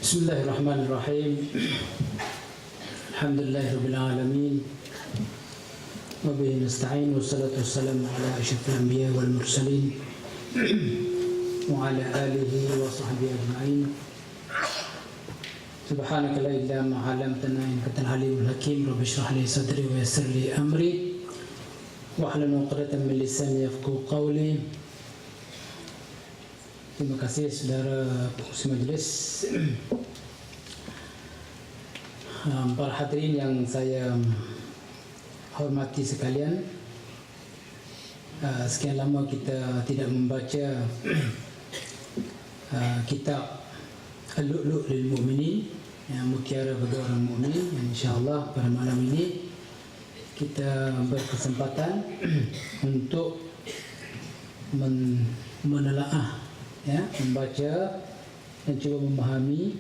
Bismillahirrahmanirrahim. Alhamdulillahirabbil alamin. Wa bihi nasta'in wassalatu wassalamu ala asyrafil anbiya wal mursalin wa ala alihi wa sahbihi ajma'in. Subhanaka la ilaha illa anta 'allamtana innaka antal alimul hakim. Rabbi shrah li sadri wa yassir li amri wahlul 'uqdatam min lisani yafqahu qawli. Terima kasih saudara pengurusi majlis, para hadirin yang saya hormati sekalian. Sekian lama kita tidak membaca kitab Al-Lu'lu' lil Mu'minin, yang mutiara bagi orang mukmin. InsyaAllah pada malam ini kita berkesempatan untuk menelaah, membaca dan cuba memahami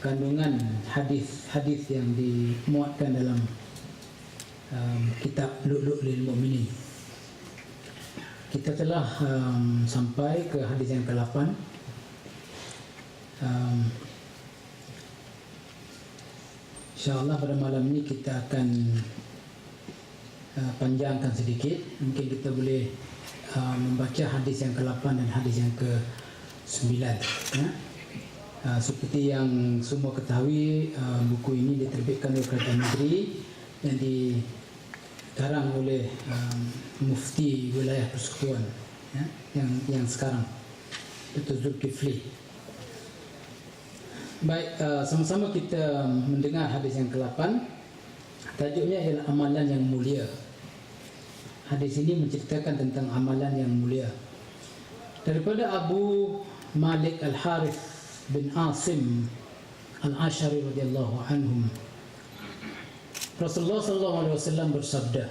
kandungan hadis-hadis yang dimuatkan dalam kitab Lu'lu' lil Mu'minin. Kita telah sampai ke hadis yang ke-8. InsyaAllah pada malam ini kita akan panjangkan sedikit. Mungkin kita boleh membaca hadis yang ke-8 dan hadis yang ke-9. Seperti yang semua ketahui, buku ini diterbitkan oleh Kerajaan Negeri dan dikarang oleh Mufti Wilayah Persekutuan yang sekarang, Dr. Zulkifli. Baik, sama-sama kita mendengar hadis yang ke-8. Tajuknya ialah amalan yang mulia. Hadis ini menceritakan tentang amalan yang mulia. Daripada Abu Malik Al-Harith bin Asim Al-Ash'ari radhiyallahu anhum, Rasulullah sallallahu alaihi wasallam bersabda,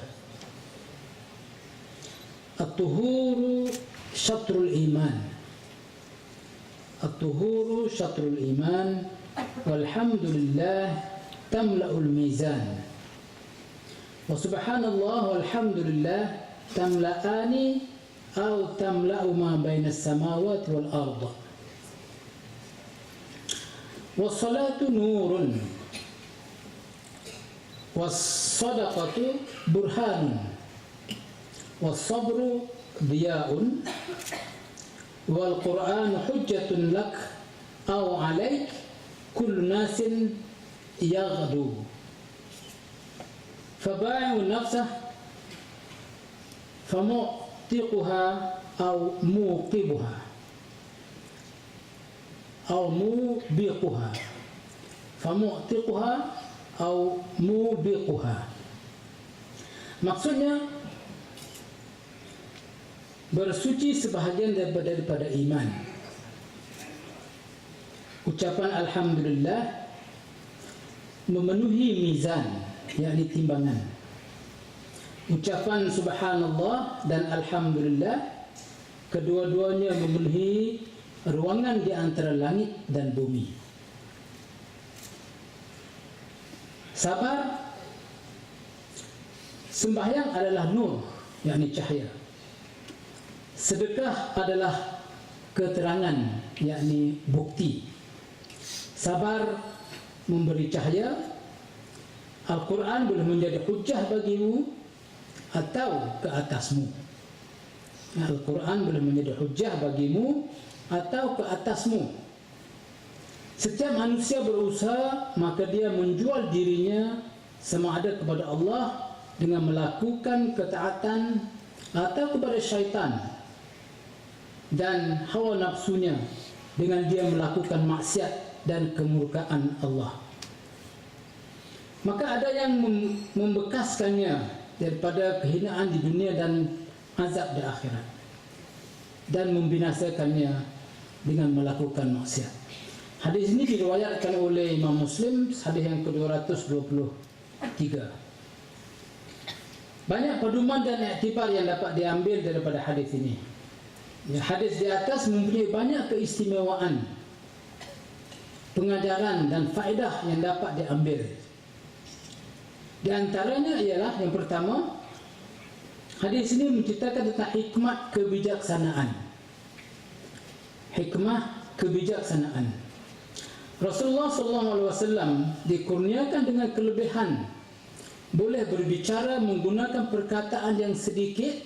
"At-tuhuru syatrul iman. At-tuhuru syatrul iman, walhamdulillah tamla'ul mizan. Wa subhanallah walhamdulillah tamla'ani aw tamla'u ma baina as-samawati wal ardh. Was-salatu nurun was-sadaqatu burhanun was-sabru diya'un wal Qur'anu hujjatun lak aw 'alaik kullu nasin yaghdu. Faba'i'u nafsah famu'tiquha aw muqibuha aw mubiquha famu'tiquha aw mubiquha." Maksudnya, bersuci sebahagian daripada iman. Ucapan alhamdulillah memenuhi mizan, yakni timbangan. Ucapan subhanallah dan alhamdulillah, kedua-duanya memenuhi ruangan di antara langit dan bumi. Sabar, sembahyang adalah nur, yakni cahaya. Sedekah adalah keterangan, yakni bukti. Sabar memberi cahaya. Al-Quran boleh menjadi hujjah bagimu atau ke atasmu. Al-Quran boleh menjadi hujjah bagimu atau ke atasmu. Setiap manusia berusaha, maka dia menjual dirinya sama ada kepada Allah dengan melakukan ketaatan atau kepada syaitan dan hawa nafsunya dengan dia melakukan maksiat dan kemurkaan Allah. Maka ada yang membekaskannya daripada kehinaan di dunia dan azab di akhirat, dan membinasakannya dengan melakukan maksiat. Hadis ini diriwayatkan oleh Imam Muslim, hadis yang ke-223. Banyak pedoman dan iktibar yang dapat diambil daripada hadis ini. Hadis di atas mempunyai banyak keistimewaan, pengajaran dan faedah yang dapat diambil. Di antaranya ialah yang pertama, hadis ini menceritakan tentang hikmat kebijaksanaan. Hikmah kebijaksanaan. Rasulullah SAW dikurniakan dengan kelebihan boleh berbicara menggunakan perkataan yang sedikit,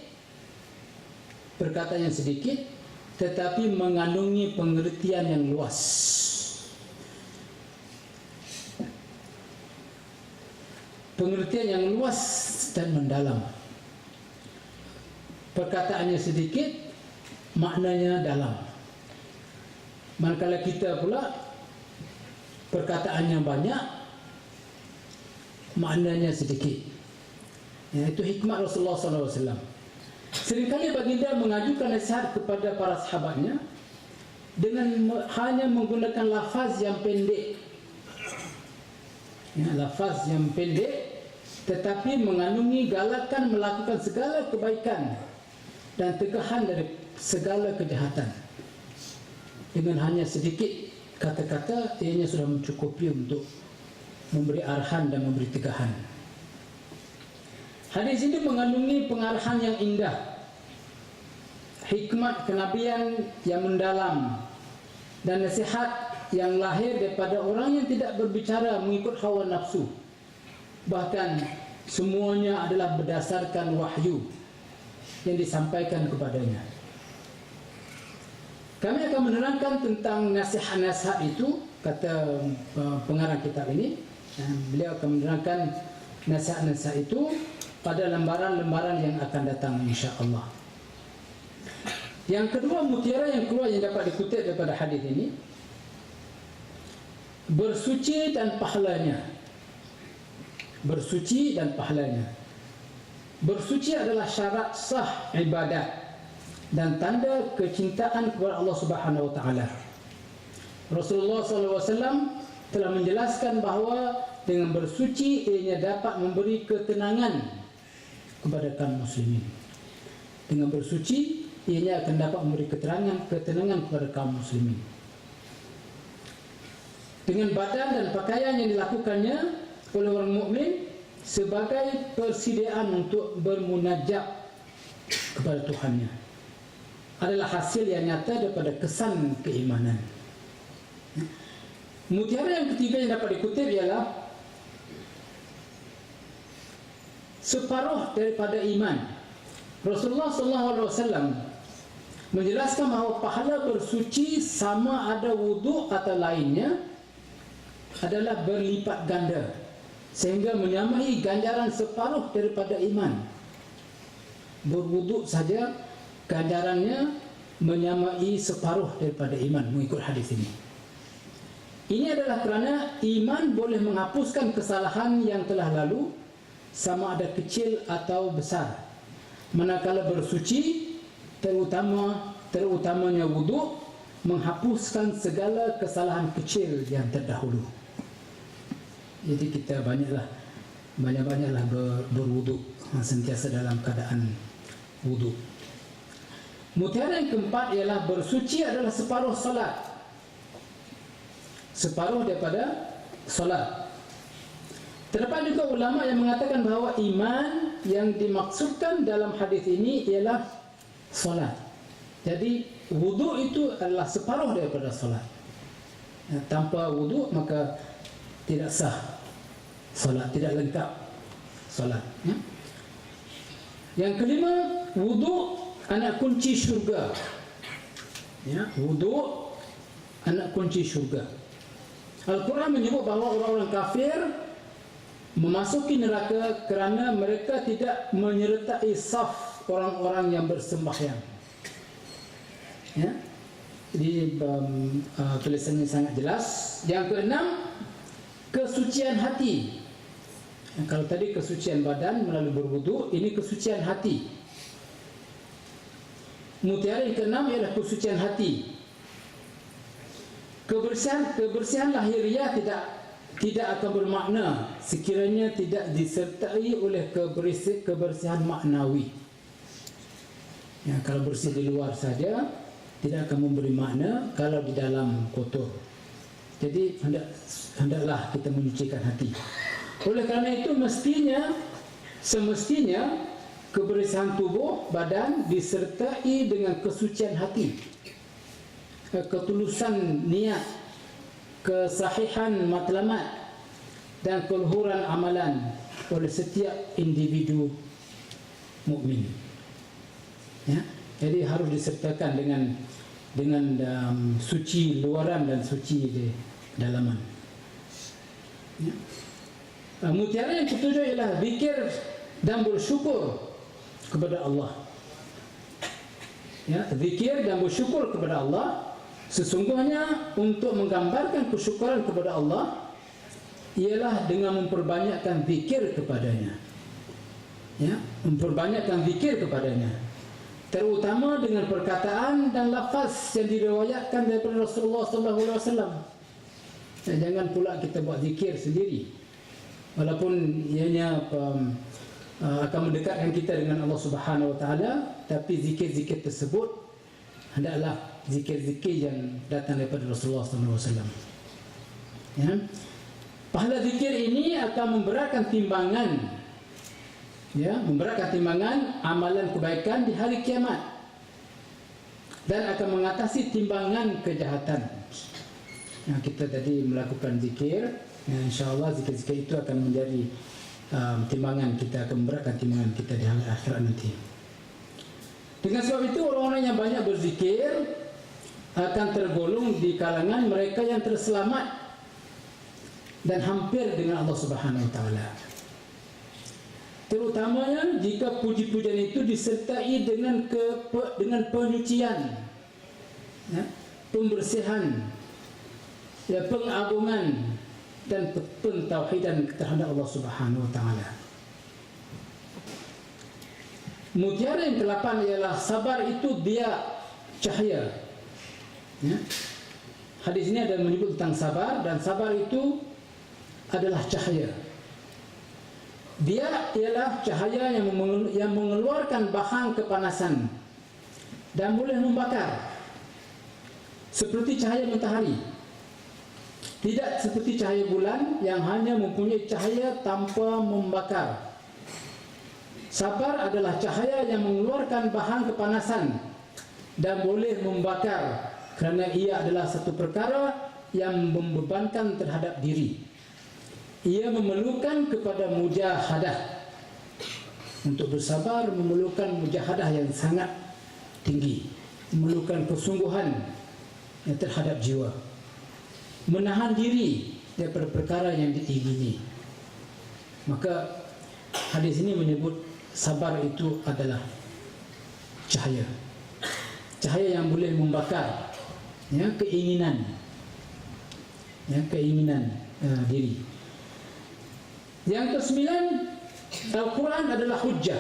tetapi mengandungi pengertian yang luas. Pengertian yang luas dan mendalam. Perkataannya sedikit, maknanya dalam. Manakala kita pula perkataannya banyak, maknanya sedikit. Itu hikmat Rasulullah SAW. Seringkali baginda mengajukan nasihat kepada para sahabatnya dengan hanya menggunakan lafaz yang pendek. Lafaz yang pendek tetapi mengandungi galakan melakukan segala kebaikan dan tegahan dari segala kejahatan. Dengan hanya sedikit kata-kata, ianya sudah mencukupi untuk memberi arahan dan memberi tegahan. Hadis ini mengandungi pengarahan yang indah, hikmat kenabian yang mendalam, dan nasihat yang lahir daripada orang yang tidak berbicara mengikut hawa nafsu. Bahkan semuanya adalah berdasarkan wahyu yang disampaikan kepadanya. Kami akan menerangkan tentang nasihat-nasihat itu, kata pengarang kitab ini. Beliau akan menerangkan nasihat-nasihat itu pada lembaran-lembaran yang akan datang, insya-Allah. Yang kedua, mutiara yang keluar yang dapat dikutip daripada hadis ini, bersuci dan pahalanya. Bersuci dan pahalanya. Bersuci adalah syarat sah ibadat dan tanda kecintaan kepada Allah Subhanahu wa taala. Rasulullah SAW telah menjelaskan bahawa dengan bersuci ianya dapat memberi ketenangan kepada kaum muslimin. Dengan bersuci ianya akan dapat memberi ketenangan kepada kaum muslimin. Dengan badan dan pakaian yang dilakukannya oleh orang mukmin sebagai persediaan untuk bermunajat kepada Tuhannya adalah hasil yang nyata daripada kesan keimanan. Mutiara yang ketiga yang dapat dikutip ialah separuh daripada iman. Rasulullah SAW menjelaskan bahawa pahala bersuci sama ada wuduk atau lainnya adalah berlipat ganda, sehingga menyamai ganjaran separuh daripada iman. Berwuduk saja ganjarannya menyamai separuh daripada iman mengikut hadis ini. Ini adalah kerana iman boleh menghapuskan kesalahan yang telah lalu, sama ada kecil atau besar. Manakala bersuci, terutamanya wuduk, menghapuskan segala kesalahan kecil yang terdahulu. Jadi kita banyak-banyaklah berwuduk, sentiasa dalam keadaan wuduk. Mutiara yang keempat ialah bersuci adalah separuh solat. Separuh daripada solat. Terdapat juga ulama yang mengatakan bahawa iman yang dimaksudkan dalam hadis ini ialah solat. Jadi wuduk itu adalah separuh daripada solat. Tanpa wuduk maka tidak sah solat, tidak lengkap solat. Yang kelima, wuduk anak kunci syurga. Wuduk anak kunci syurga. Al-Quran menyebut bahawa orang-orang kafir memasuki neraka kerana mereka tidak menyertai saf orang-orang yang bersembahyang. Jadi tulisannya sangat jelas. Yang keenam, kesucian hati. Kalau tadi kesucian badan melalui berwuduk, ini kesucian hati. Mutiara yang keenam ialah kesucian hati. Kebersihan lahiriah tidak akan bermakna sekiranya tidak disertai oleh kebersihan maknawi. Kalau bersih di luar saja tidak akan memberi makna kalau di dalam kotor. Jadi hendaklah kita menyucikan hati. Oleh kerana itu semestinya kebersihan tubuh badan disertai dengan kesucian hati, ketulusan niat kesahihan matlamat dan keluhuran amalan oleh setiap individu mukmin. Ya, jadi harus disertakan dengan suci luaran dan suci di dalaman. Ya. Mutiara yang ketujuh ialah zikir dan bersyukur kepada Allah. Ya, zikir dan bersyukur kepada Allah sesungguhnya untuk menggambarkan kesyukuran kepada Allah ialah dengan memperbanyakkan zikir kepadanya. Ya, memperbanyakkan zikir kepadanya, terutama dengan perkataan dan lafaz yang diriwayatkan daripada Rasulullah sallallahu alaihi wasallam. Jangan pula kita buat zikir sendiri, walaupun ianya akan mendekatkan kita dengan Allah Subhanahu wa taala, tapi zikir-zikir tersebut hendaklah zikir-zikir yang datang daripada Rasulullah sallallahu alaihi wasallam. Ya. Pahala zikir ini akan memberatkan timbangan, ya, memberatkan timbangan amalan kebaikan di hari kiamat dan akan mengatasi timbangan kejahatan. Ya, kita tadi melakukan zikir, ya, insya-Allah zikir-zikir itu akan menjadi timbangan kita, akan memberatkan timbangan kita di hari akhirat nanti. Dengan sebab itu orang-orang yang banyak berzikir akan tergolong di kalangan mereka yang terselamat dan hampir dengan Allah Subhanahu wa taala. Terutamanya jika puji-pujian itu disertai dengan penyucian, ya, pembersihan, ya, pengagungan dan pentauhidan terhadap Allah Subhanahu wa taala. Mutiara yang ke-8 ialah sabar itu dia cahaya. Ya. Hadis ini ada menyebut tentang sabar, dan sabar itu adalah cahaya. Dia ialah cahaya yang mengeluarkan bahang kepanasan dan boleh membakar seperti cahaya matahari. Tidak seperti cahaya bulan yang hanya mempunyai cahaya tanpa membakar. Sabar adalah cahaya yang mengeluarkan bahang kepanasan dan boleh membakar, kerana ia adalah satu perkara yang membebankan terhadap diri. Ia memerlukan kepada mujahadah. Untuk bersabar memerlukan mujahadah yang sangat tinggi, memerlukan kesungguhan terhadap jiwa, menahan diri daripada perkara yang diingini. Maka hadis ini menyebut sabar itu adalah cahaya, cahaya yang boleh membakar, ya, keinginan, ya, keinginan diri. Yang ke-9, Al-Quran adalah hujjah.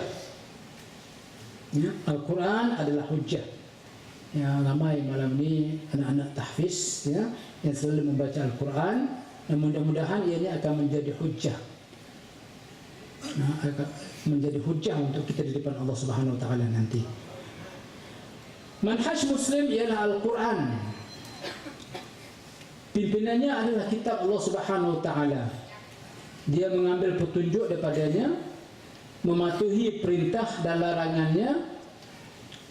Ya, Al-Quran adalah hujjah. Ya, ramai malam ini anak-anak tahfiz, ya, yang selalu membaca Al-Quran, dan mudah-mudahan ianya akan menjadi hujjah. Akan menjadi hujjah untuk kita di depan Allah Subhanahu wa taala nanti. Manhaj Muslim ialah Al-Quran. Pimpinannya adalah kitab Allah Subhanahu wa taala. Dia mengambil petunjuk daripadanya, mematuhi perintah dan larangannya,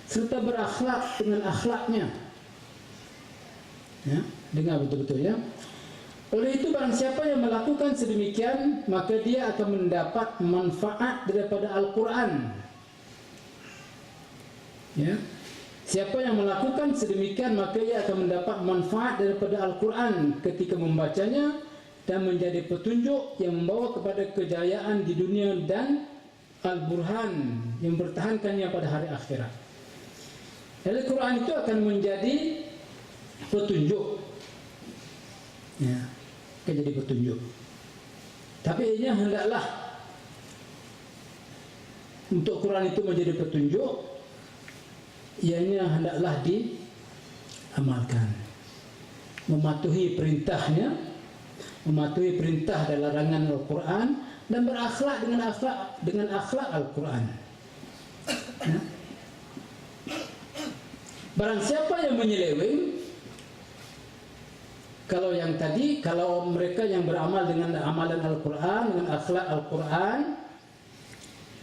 serta berakhlak dengan akhlaknya. Ya, dengar betul-betul, ya. Oleh itu barang siapa yang melakukan sedemikian, maka dia akan mendapat manfaat daripada Al-Quran. Ya. Siapa yang melakukan sedemikian, maka ia akan mendapat manfaat daripada Al-Quran ketika membacanya, dan menjadi petunjuk yang membawa kepada kejayaan di dunia dan Al-Burhan yang bertahankannya pada hari akhirat. Al-Quran itu akan menjadi petunjuk, ya, akan jadi petunjuk. Tapi ianya hendaklah untuk Quran itu menjadi petunjuk, ianya hendaklah diamalkan, mematuhi perintahnya, mematuhi perintah dan larangan Al-Quran, dan berakhlak dengan akhlak Al-Quran. Ya. Barang siapa yang menyeleweng, kalau yang tadi, kalau mereka yang beramal dengan amalan Al-Quran, dengan akhlak Al-Quran,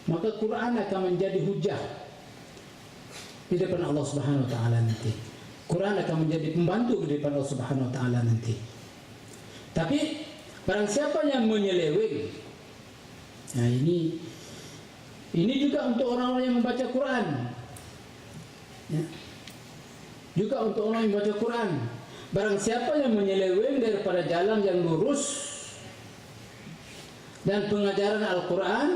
maka Quran akan menjadi hujah di depan Allah Subhanahu wa taala nanti. Quran akan menjadi pembantu di depan Allah Subhanahu wa taala nanti. Tapi barang siapa yang menyeleweng, nah ini juga untuk orang-orang yang membaca Quran, ya. Juga untuk orang yang membaca Quran. Barang siapa yang menyeleweng daripada jalan yang lurus dan pengajaran Al-Quran,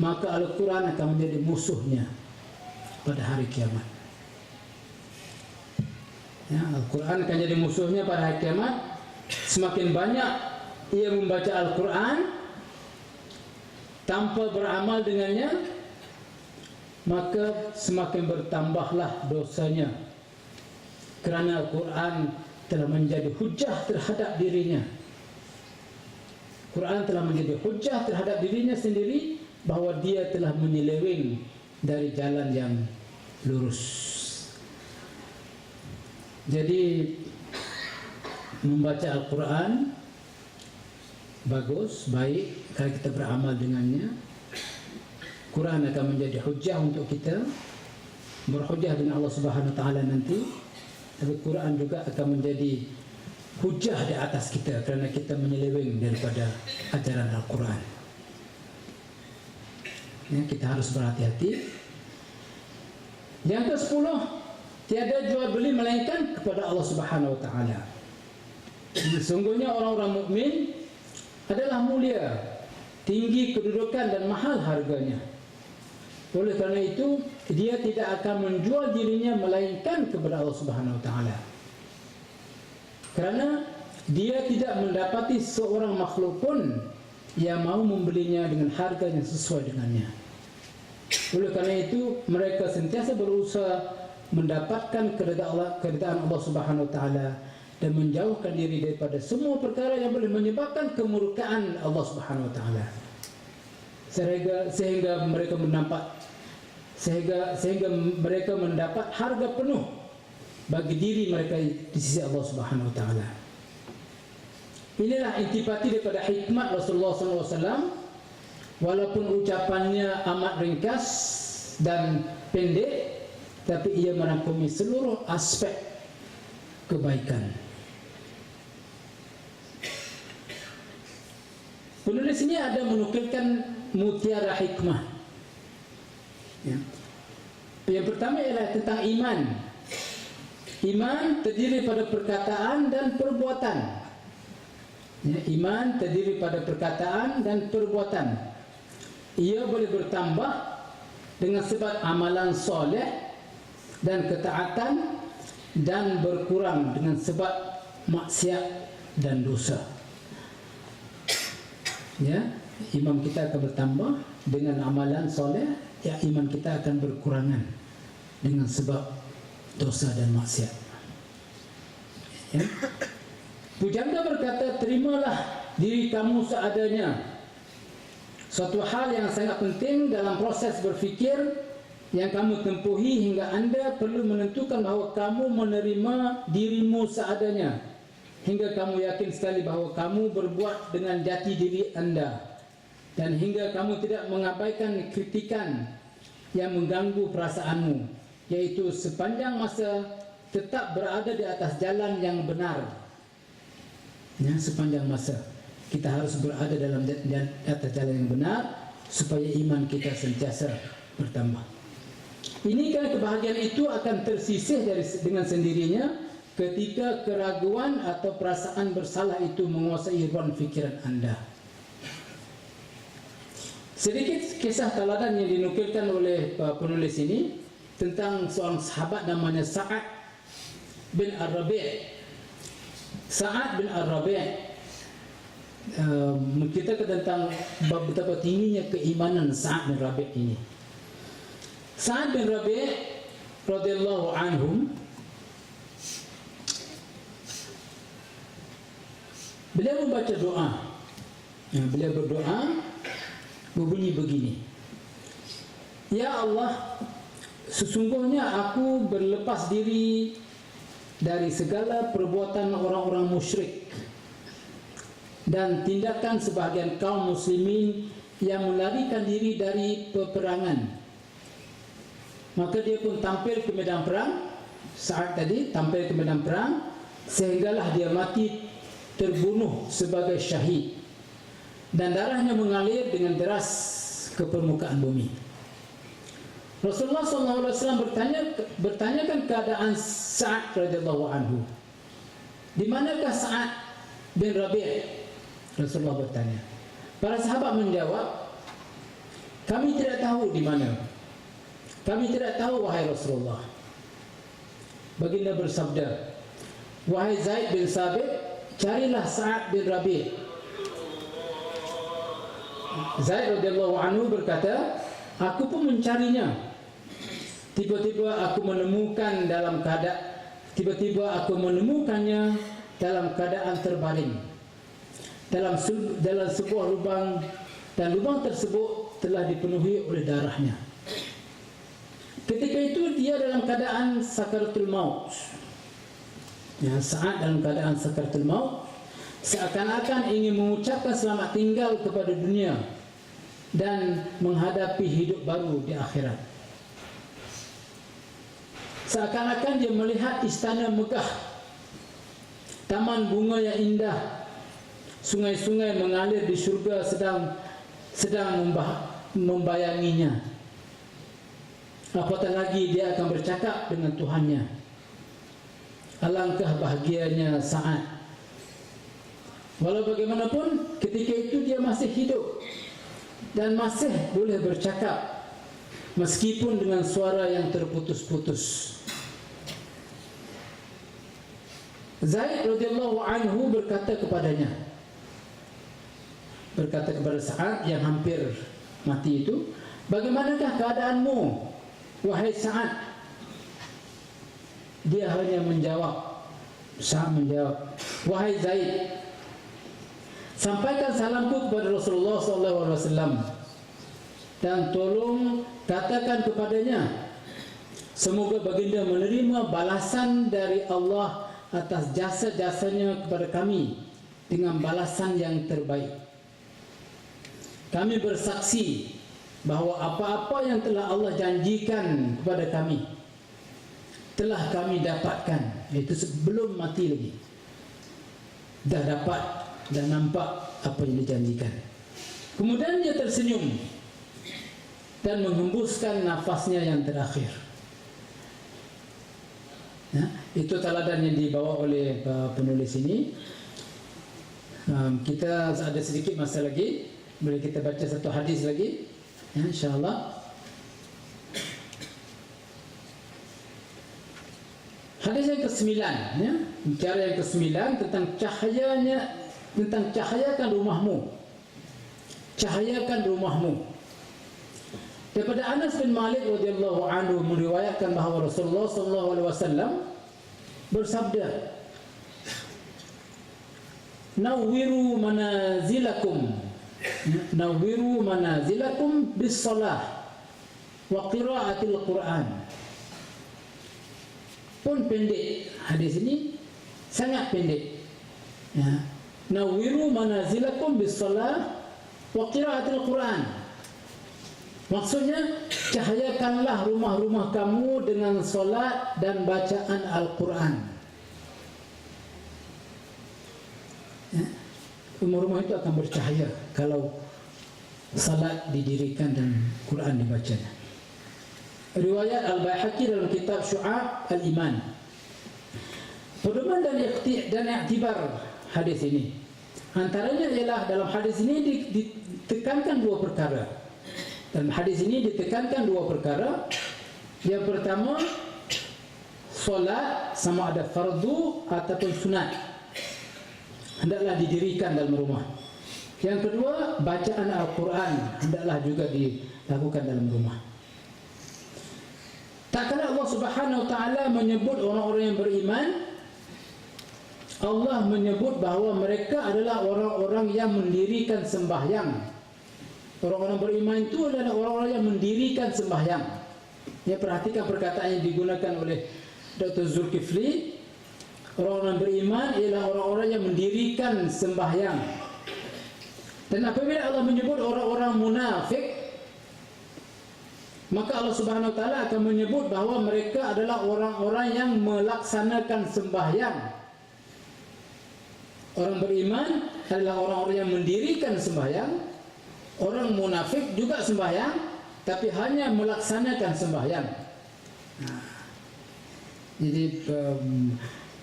maka Al-Quran akan menjadi musuhnya pada hari kiamat. Ya, Al-Quran akan jadi musuhnya pada hari kiamat. Semakin banyak ia membaca Al-Quran tanpa beramal dengannya, maka semakin bertambahlah dosanya, kerana Al-Quran telah menjadi hujah terhadap dirinya. Quran telah menjadi hujah terhadap dirinya sendiri bahawa dia telah menyeleweng dari jalan yang lurus. Jadi membaca Al-Quran bagus, baik kalau kita beramal dengannya. Quran akan menjadi hujah untuk kita, berhujah dengan Allah Subhanahu Wa Taala nanti. Tapi Quran juga akan menjadi hujah di atas kita kerana kita menyeleweng daripada ajaran Al-Quran. Ya, kita harus berhati-hati. Yang ke-10, tiada jual beli melainkan kepada Allah Subhanahu Wa Taala. Sesungguhnya orang-orang mukmin adalah mulia, tinggi kedudukan dan mahal harganya. Oleh kerana itu, dia tidak akan menjual dirinya melainkan kepada Allah Subhanahu Wa Taala. Kerana dia tidak mendapati seorang makhluk pun yang mau membelinya dengan harga yang sesuai dengannya. Oleh kerana itu, mereka sentiasa berusaha mendapatkan keridaan Allah Subhanahu Wa Taala dan menjauhkan diri daripada semua perkara yang boleh menyebabkan kemurkaan Allah Subhanahu Wa Taala. Sehingga mereka mendapat harga penuh bagi diri mereka di sisi Allah Subhanahu Wa Taala. Inilah intipati daripada hikmat Rasulullah SAW. Walaupun ucapannya amat ringkas dan pendek, tapi ia merangkumi seluruh aspek kebaikan. Penulis ini ada menukilkan mutiara hikmah. Ya. Yang pertama ialah tentang iman. Iman terdiri pada perkataan dan perbuatan. Ya, iman terdiri pada perkataan dan perbuatan. Ia boleh bertambah dengan sebab amalan soleh dan ketaatan, dan berkurang dengan sebab maksiat dan dosa. Ya, iman kita akan bertambah dengan amalan soleh, ya iman kita akan berkurangan dengan sebab dosa dan maksiat. Ya. Pujangga berkata, terimalah diri kamu seadanya. Suatu hal yang sangat penting dalam proses berfikir yang kamu tempuhi hingga anda perlu menentukan bahawa kamu menerima dirimu seadanya, hingga kamu yakin sekali bahawa kamu berbuat dengan jati diri anda, dan hingga kamu tidak mengabaikan kritikan yang mengganggu perasaanmu, yaitu sepanjang masa tetap berada di atas jalan yang benar. Ya, sepanjang masa kita harus berada dalam atas jalan yang benar supaya iman kita sentiasa bertambah. Ini kan kebahagiaan itu akan tersisih dengan sendirinya ketika keraguan atau perasaan bersalah itu menguasai ruang fikiran anda. Sedikit kisah teladan yang dinukilkan oleh penulis ini tentang seorang sahabat namanya Sa'ad bin Ar-Rabi'. Sa'ad bin Ar-Rabi' kita tentang betapa tingginya keimanan Sa'ad bin Rabi' ini. Sa'ad bin Rabi' radhiyallahu anhum, beliau membaca doa. Beliau berdoa berbunyi begini: Ya Allah, sesungguhnya aku berlepas diri dari segala perbuatan orang-orang musyrik dan tindakan sebahagian kaum muslimin yang melarikan diri dari peperangan. Maka dia pun tampil ke medan perang. Saat tadi tampil ke medan perang, sehinggalah dia mati terbunuh sebagai syahid dan darahnya mengalir dengan deras ke permukaan bumi. Rasulullah SAW bertanyakan keadaan Sa'ad radhiyallahu anhu. Di manakah Sa'ad bin Rabi'? Rasulullah bertanya. Para sahabat menjawab, kami tidak tahu di mana. Kami tidak tahu wahai Rasulullah. Baginda bersabda, wahai Zaid bin Sabit, carilah Sa'ad bin Rabi'. Zaid radhiyallahu anhu berkata, aku pun mencarinya. Tiba-tiba aku menemukannya dalam keadaan terbaring dalam sebuah lubang, dan lubang tersebut telah dipenuhi oleh darahnya. Ketika itu dia dalam keadaan sakaratul maut. Ya, Sa'ad dalam keadaan sakaratul maut, seakan-akan ingin mengucapkan selamat tinggal kepada dunia dan menghadapi hidup baru di akhirat. Seakan-akan dia melihat istana megah, taman bunga yang indah, sungai-sungai mengalir di surga sedang membayanginya. Apatah lagi dia akan bercakap dengan Tuhannya. Alangkah bahagianya Sa'ad. Walau bagaimanapun, ketika itu dia masih hidup dan masih boleh bercakap, meskipun dengan suara yang terputus-putus. Zaid radhiyallahu anhu berkata kepada Sa'ad yang hampir mati itu, bagaimanakah keadaanmu, wahai Sa'ad? Dia hanya menjawab, Sa'ad menjawab, wahai Zaid, sampaikan salamku kepada Rasulullah SAW dan tolong katakan kepadanya, semoga baginda menerima balasan dari Allah atas jasa-jasanya kepada kami dengan balasan yang terbaik. Kami bersaksi bahawa apa-apa yang telah Allah janjikan kepada kami telah kami dapatkan, itu sebelum mati lagi. Dah dapat dan nampak apa yang dijanjikan. Kemudian dia tersenyum dan menghembuskan nafasnya yang terakhir. Ya, itu teladan yang dibawa oleh penulis ini. Kita ada sedikit masa lagi, boleh kita baca satu hadis lagi, ya, insyaAllah. Hadis yang ke-9, ya, bicara yang ke-9 tentang cahayakan rumahmu. Cahayakan rumahmu. Daripada Anas bin Malik radhiyallahu anhu meriwayatkan bahawa Rasulullah sallallahu alaihi wasallam bersabda, "Nawwiru manazilakum bis-shalah wa qira'atil Qur'an." Pun pendek, hadis ini sangat pendek. Ya. Nawwiru manazilakum bis-shalah wa qira'atil Qur'an. Maksudnya, cahayakanlah rumah-rumah kamu dengan solat dan bacaan Al-Quran. Ya, rumah-rumah itu akan bercahaya kalau salat didirikan dan Quran dibacanya. Riwayat Al-Baihaqi dalam kitab Syu'ab Al-Iman. Pedoman dan iktibar hadis ini, antaranya ialah dalam hadis ini ditekankan dua perkara. Dalam hadis ini ditekankan dua perkara. Yang pertama, solat sama ada fardu ataupun sunat hendaklah didirikan dalam rumah. Yang kedua, bacaan Al-Quran hendaklah juga dilakukan dalam rumah. Tak kala Allah Subhanahu Wa Taala menyebut orang-orang yang beriman, Allah menyebut bahawa mereka adalah orang-orang yang mendirikan sembahyang. Orang-orang beriman itu adalah orang-orang yang mendirikan sembahyang. Ya, perhatikan perkataan yang digunakan oleh Dr. Zulkifli. Orang-orang beriman ialah orang-orang yang mendirikan sembahyang. Dan apabila Allah menyebut orang-orang munafik, maka Allah Subhanahu Wa Taala akan menyebut bahawa mereka adalah orang-orang yang melaksanakan sembahyang Orang beriman adalah orang-orang yang mendirikan sembahyang. Orang munafik juga sembahyang, tapi hanya melaksanakan sembahyang. Jadi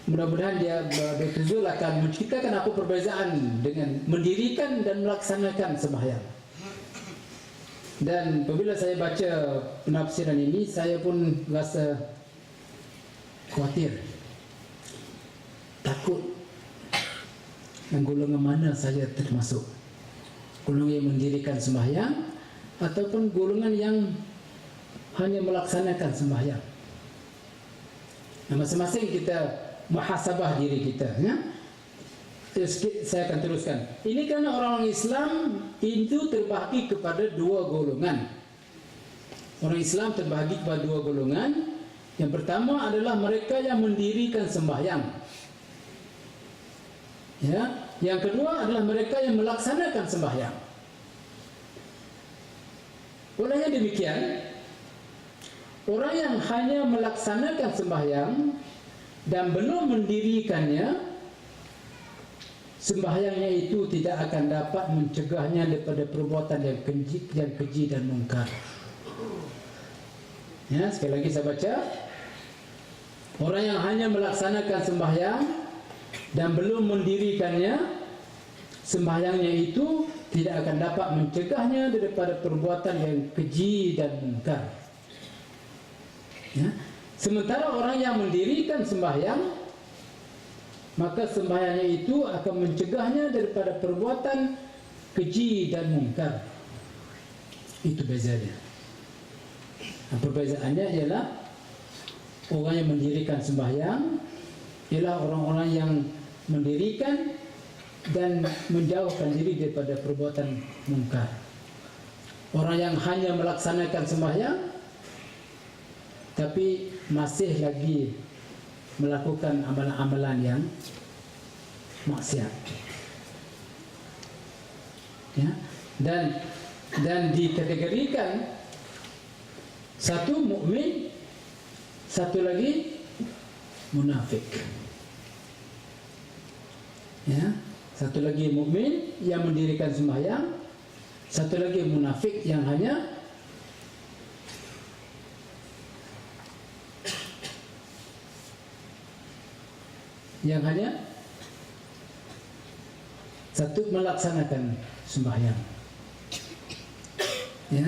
mudah-mudahan dia betul akan menceritakan apa perbezaan dengan mendirikan dan melaksanakan sembahyang. Dan apabila saya baca penafsiran ini, saya pun rasa khawatir, takut golongan mana saya termasuk, golongan yang mendirikan sembahyang ataupun golongan yang hanya melaksanakan sembahyang. Nah, masing-masing kita muhasabah diri kita, ya. Saya akan teruskan. Ini karena orang Islam itu terbahagi kepada dua golongan. Orang Islam terbahagi kepada dua golongan. Yang pertama adalah mereka yang mendirikan sembahyang. Ya, yang kedua adalah mereka yang melaksanakan sembahyang. Olehnya demikian, orang yang hanya melaksanakan sembahyang dan belum mendirikannya, sembahyangnya itu tidak akan dapat mencegahnya daripada perbuatan yang keji dan mungkar. Ya, sekali lagi saya baca. Orang yang hanya melaksanakan sembahyang dan belum mendirikannya, sembahyangnya itu tidak akan dapat mencegahnya daripada perbuatan yang keji dan mungkar. Ya. Sementara orang yang mendirikan sembahyang, maka sembahyangnya itu akan mencegahnya daripada perbuatan keji dan mungkar. Itu bezanya. Nah, perbezaannya ialah orang yang mendirikan sembahyang ialah orang-orang yang mendirikan dan menjauhkan diri daripada perbuatan mungkar. Orang yang hanya melaksanakan sembahyang tapi masih lagi melakukan amalan-amalan yang maksiat, ya, dan dikategorikan satu mukmin, satu lagi munafik, ya, satu lagi mukmin yang mendirikan sembahyang, satu lagi munafik yang hanya satu melaksanakan sembahyang. Ya,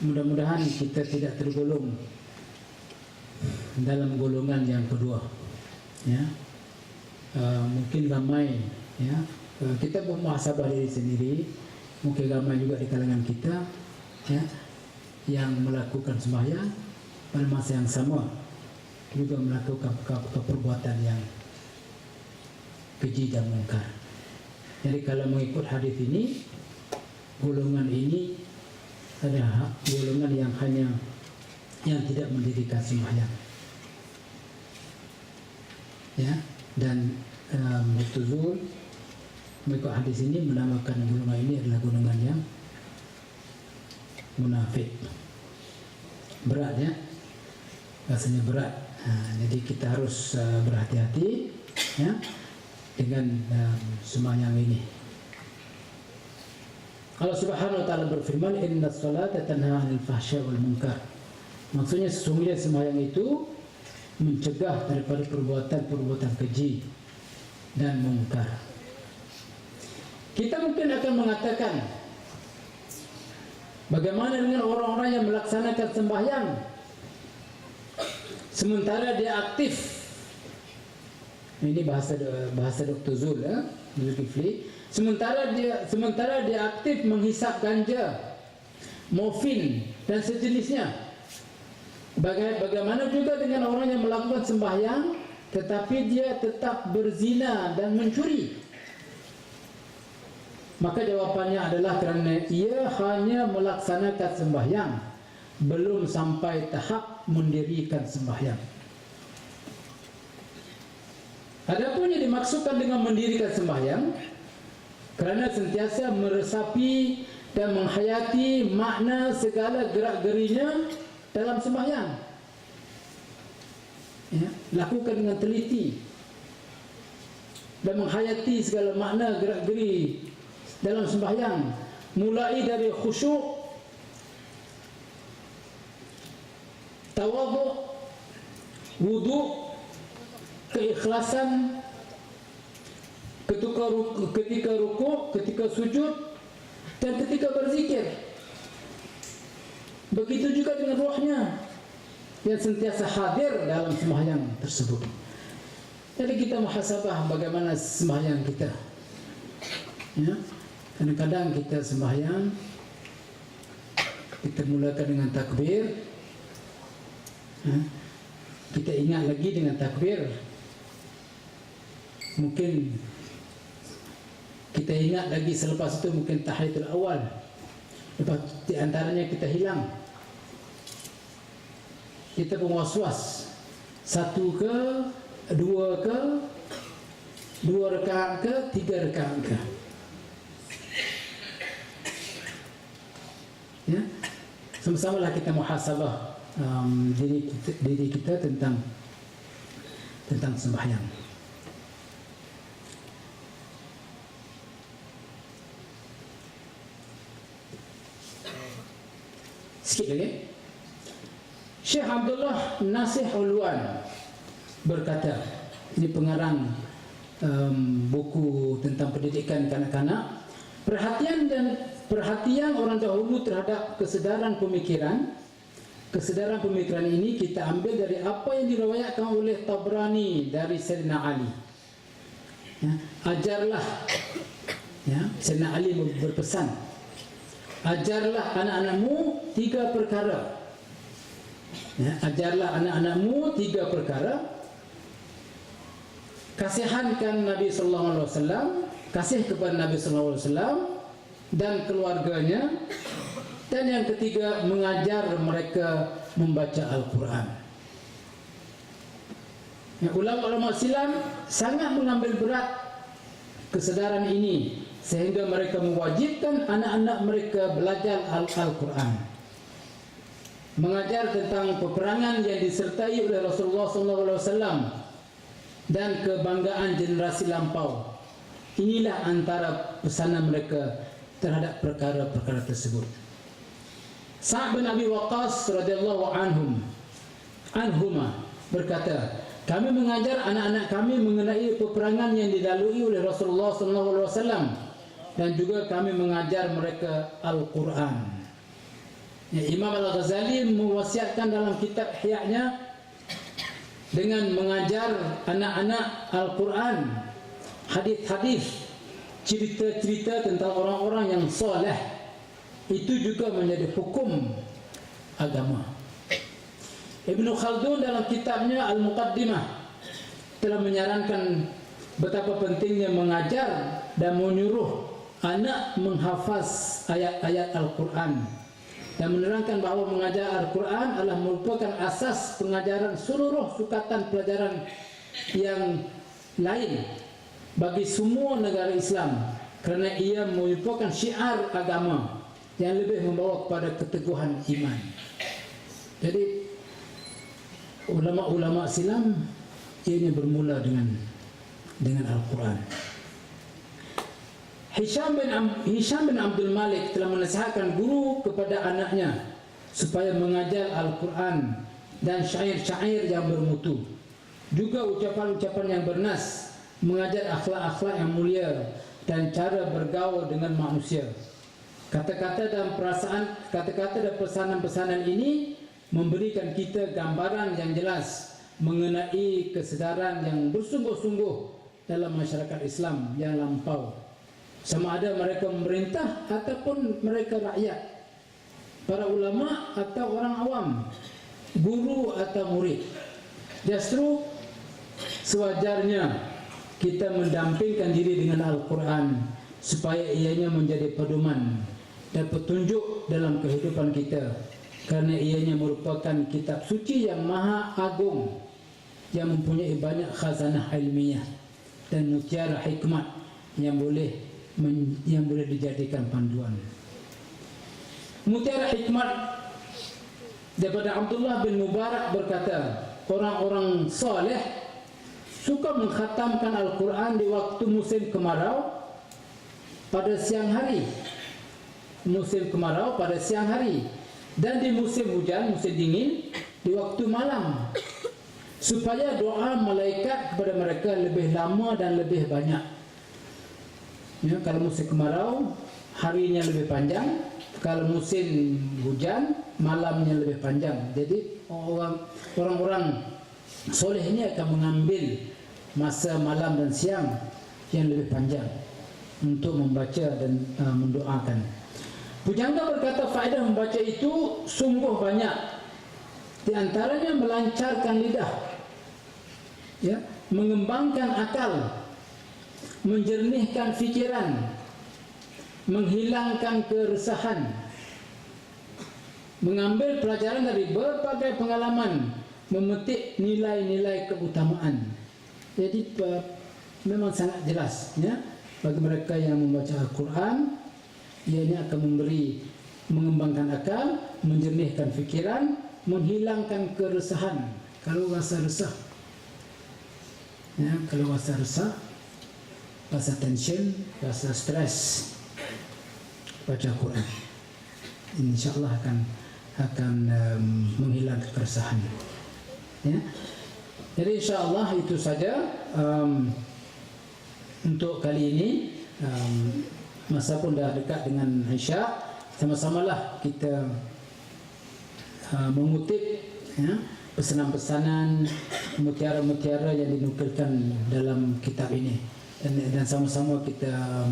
mudah-mudahan kita tidak tergolong dalam golongan yang kedua. Ya, mungkin ramai, ya, kita bermuhasabah diri sendiri. Mungkin ramai juga di kalangan kita, ya, yang melakukan sembahyang pada masa yang sama juga melakukan perbuatan yang keji dan mungkar. Jadi kalau mengikut hadis ini, golongan ini adalah golongan yang tidak mendirikan sembahyang. Ya, dan Mutuzul mengikut hadis ini menamakan golongan ini adalah golongan yang munafik. Berat, ya, rasanya berat. Jadi kita harus berhati-hati, ya, dengan sembahyang ini. Allah Subhanahu wa taala berfirman, "Innas salata tanha 'anil fahsya'i wal munkar." Maksudnya sesungguhnya sembahyang itu mencegah daripada perbuatan-perbuatan keji dan mungkar. Kita mungkin akan mengatakan, bagaimana dengan orang-orang yang melaksanakan sembahyang sementara dia aktif? Ini bahasa Dr. Zul, ya, Zulkifli. Sementara dia aktif menghisap ganja, morfin dan sejenisnya. Bagaimana juga dengan orang yang melakukan sembahyang tetapi dia tetap berzina dan mencuri? Maka jawapannya adalah kerana ia hanya melaksanakan sembahyang, belum sampai tahap mendirikan sembahyang. Adapun yang dimaksudkan dengan mendirikan sembahyang, kerana sentiasa meresapi dan menghayati makna segala gerak-gerinya dalam sembahyang. Ya, lakukan dengan teliti. dan menghayati segala makna gerak-geri dalam sembahyang, mulai dari khusyuk, tawadhu, wudu, keikhlasan ketika rukuk, ketika sujud, dan ketika berzikir. Begitu juga dengan rohnya yang sentiasa hadir dalam sembahyang tersebut. Jadi kita muhasabah bagaimana sembahyang kita. Ya, kadang-kadang kita sembahyang, kita mulakan dengan takbir, ya, kita ingat lagi dengan takbir, mungkin kita ingat lagi selepas itu mungkin tahiyatul awal, lepas di antaranya kita hilang, kita pun was-was, satu ke, dua rakaat ke, tiga rakaat ke. Ya, sama-samalah kita muhasabah diri kita tentang sembahyang. Sikit lagi. Syekh Abdullah Nasih Ulwan berkata, ini pengarang buku tentang pendidikan kanak-kanak, perhatian orang dahulu terhadap kesedaran pemikiran ini kita ambil dari apa yang diriwayatkan oleh Tabrani dari Sayyidina Ali. Ya, ajarlah, ya, Sayyidina Ali berpesan, ajarlah anak-anakmu tiga perkara. Ya, ajarlah anak-anakmu tiga perkara. Kasihankan Nabi sallallahu alaihi wasallam, kasih kepada Nabi sallallahu alaihi wasallam dan keluarganya. Dan yang ketiga, mengajar mereka membaca Al-Quran. Ya, ulama-ulama silam sangat mengambil berat kesedaran ini sehingga mereka mewajibkan anak-anak mereka belajar Al-Quran, mengajar tentang peperangan yang disertai oleh Rasulullah SAW dan kebanggaan generasi lampau. Inilah antara pesanan mereka terhadap perkara-perkara tersebut. Sa'ad bin Abi Waqqas radhiyallahu anhuma berkata, kami mengajar anak-anak kami mengenai peperangan yang dilalui oleh Rasulullah SAW dan juga kami mengajar mereka Al-Quran. Ya, Imam Al-Ghazali mewasiatkan dalam kitab Ihya-nya dengan mengajar anak-anak Al-Quran, hadis-hadis, cerita-cerita tentang orang-orang yang soleh. Itu juga menjadi hukum agama. Ibnu Khaldun dalam kitabnya Al-Muqaddimah telah menyarankan betapa pentingnya mengajar dan menyuruh anak menghafaz ayat-ayat Al-Quran dan menerangkan bahawa mengajar Al-Quran adalah merupakan asas pengajaran seluruh sukatan pelajaran yang lain bagi semua negara Islam, kerana ia merupakan syiar agama yang lebih membawa kepada keteguhan iman. Jadi ulama-ulama silam ianya bermula dengan Al-Quran. Hisham bin Abdul Malik telah menasihatkan guru kepada anaknya supaya mengajar Al-Quran dan syair-syair yang bermutu, juga ucapan-ucapan yang bernas, mengajar akhlak-akhlak yang mulia dan cara bergaul dengan manusia. Kata-kata dan pesanan-pesanan ini memberikan kita gambaran yang jelas mengenai kesedaran yang bersungguh-sungguh dalam masyarakat Islam yang lampau, sama ada mereka memerintah ataupun mereka rakyat, para ulama atau orang awam, guru atau murid. Justru sewajarnya kita mendampingkan diri dengan Al-Quran supaya ianya menjadi pedoman dan petunjuk dalam kehidupan kita, kerana ianya merupakan kitab suci yang maha agung yang mempunyai banyak khazanah ilmiah dan mutiara hikmat yang boleh dijadikan panduan. Mutiara hikmat daripada Abdullah bin Mubarak berkata, orang-orang soleh suka mengkhatamkan Al-Quran di waktu musim kemarau pada siang hari. Musim kemarau pada siang hari, dan di musim hujan, musim dingin, di waktu malam, supaya doa malaikat kepada mereka lebih lama dan lebih banyak. Ya, kalau musim kemarau, harinya lebih panjang. Kalau musim hujan, malamnya lebih panjang. Jadi orang-orang soleh ini akan mengambil masa malam dan siang yang lebih panjang untuk membaca dan mendoakan. Pujangga berkata faedah membaca itu sungguh banyak. Di antaranya melancarkan lidah, ya, mengembangkan akal, menjernihkan fikiran, menghilangkan keresahan, mengambil pelajaran dari berbagai pengalaman, memetik nilai-nilai keutamaan. Jadi memang sangat jelas, ya, bagi mereka yang membaca Al-Quran, ianya akan memberi, mengembangkan akal, menjernihkan fikiran, menghilangkan keresahan. Kalau rasa resah, ya, kalau rasa resah, rasa tension, rasa stres, baca Quran, insyaAllah akan menghilangkan keresahan. Ya. Jadi insyaAllah itu saja untuk kali ini. Masa pun dah dekat dengan Isya, sama-samalah kita mengutip, ya, pesanan-pesanan, mutiara-mutiara yang dinukilkan dalam kitab ini, dan sama-sama kita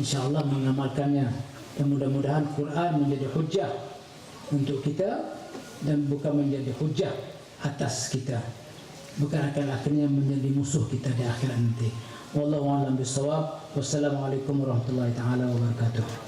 insyaAllah mengamalkannya, dan mudah-mudahan Quran menjadi hujah untuk kita dan bukan menjadi hujah atas kita, bukan akhirnya menjadi musuh kita di akhirat nanti. Wallahu a'lam bishawab. Wassalamualaikum warahmatullahi taala wabarakatuh.